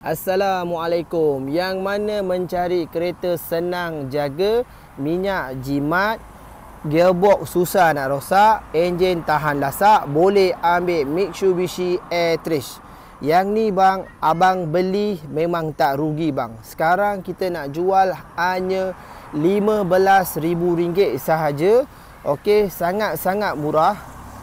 Assalamualaikum. Yang mana mencari kereta senang jaga, minyak jimat, gearbox susah nak rosak, enjin tahan lasak, boleh ambil Mitsubishi Airtrace. Yang ni bang, abang beli memang tak rugi bang. Sekarang kita nak jual hanya RM15,000 sahaja. Okey, sangat-sangat murah.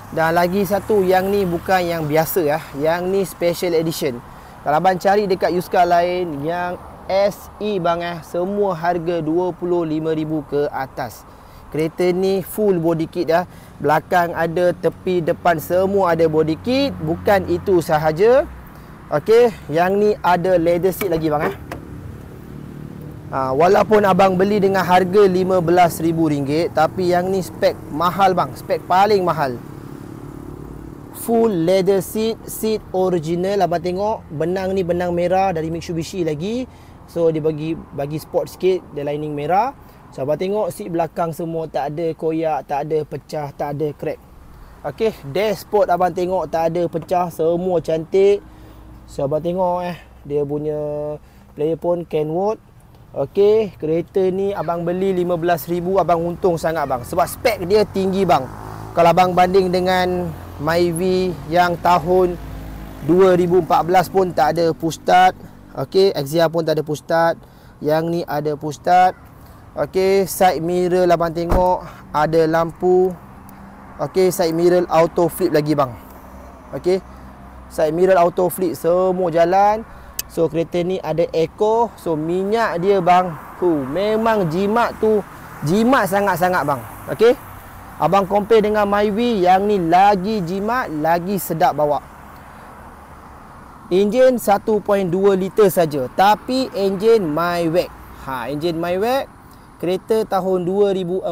Dan lagi satu, yang ni bukan yang biasa ya. Yang ni special edition. Kalau abang cari dekat Yuska lain yang SE bang semua harga RM25,000 ke atas. Kereta ni full body kit dah. Belakang ada, tepi, depan semua ada body kit. Bukan itu sahaja. Okey, yang ni ada leather seat lagi bang walaupun abang beli dengan harga RM15,000, tapi yang ni spek mahal bang, spek paling mahal. Full leather seat, seat original. Abang tengok benang ni benang merah dari Mitsubishi lagi. So dia bagi sport sikit, dia lining merah. So abang tengok seat belakang semua tak ada koyak, tak ada pecah, tak ada crack. Okey, dashboard abang tengok tak ada pecah, semua cantik. So abang tengok dia punya player pun Kenwood. Okey, kereta ni abang beli RM15,000, abang untung sangat bang. Sebab spek dia tinggi bang. Kalau abang banding dengan Myvi yang tahun 2014 pun tak ada push start. Okey, Exia pun tak ada push start. Yang ni ada push start. Okey, side mirror lah abang tengok ada lampu. Okey, side mirror auto flip lagi bang. Okey, side mirror auto flip semua jalan. So kereta ni ada eco. So minyak dia bang, memang jimat tu, jimat sangat-sangat bang. Okey, abang compare dengan Myvi, yang ni lagi jimat, lagi sedap bawa. Enjin 1.2 liter saja, tapi enjin MyWack. Enjin MyWack. Kereta tahun 2014,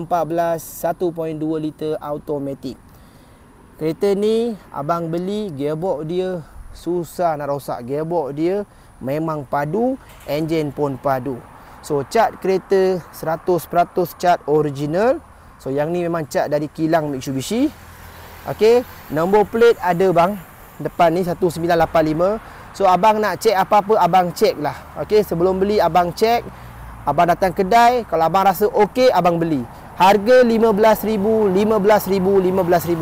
1.2 liter automatic. Kereta ni abang beli, gearbox dia susah nak rosak. Gearbox dia memang padu, enjin pun padu. So cat kereta 100% cat original. So yang ni memang cat dari kilang Mitsubishi. Okey, nombor plate ada bang. Depan ni 1985. So abang nak cek apa-apa, abang cek lah. Okey, sebelum beli abang cek. Abang datang kedai, kalau abang rasa okey, abang beli. Harga RM15,000, RM15,000, RM15,000.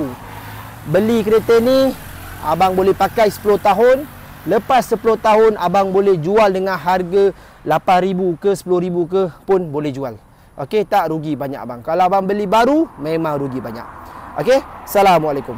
Beli kereta ni, abang boleh pakai 10 tahun. Lepas 10 tahun, abang boleh jual dengan harga RM8,000 ke RM10,000 ke pun boleh jual. Okey, tak rugi banyak abang. Kalau abang beli baru, memang rugi banyak. Okey, Assalamualaikum.